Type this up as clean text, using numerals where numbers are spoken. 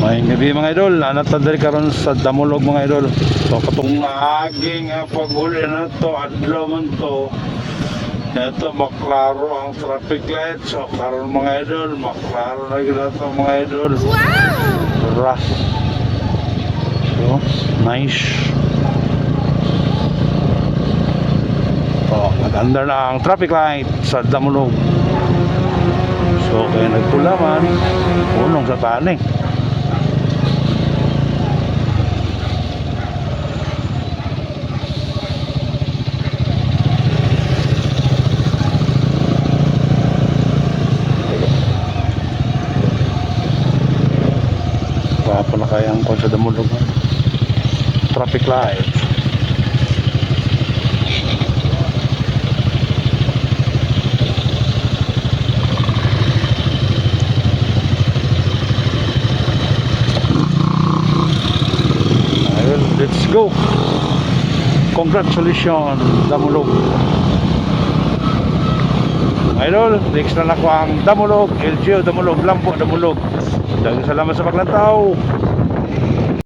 May gabi mga idol, natadali karon sa Damulog mga idol. So katong aging paghuli na to, adlaw man to. Ito maklaro ang traffic light. So karon mga idol, maklaro na gila to mga idol. Wow! So, nice. Oh, nag-under na ang traffic light sa Damulog. So kaya nagpula man, unong sa tani. Wala na kayang kon sa Damulog. Traffic light. Ayun, let's go. Congratulations Damulog. Idol, next na ako ang Damulog, LGO Damulog, Lampo Damulog. Daghang salamat sa paglantaw.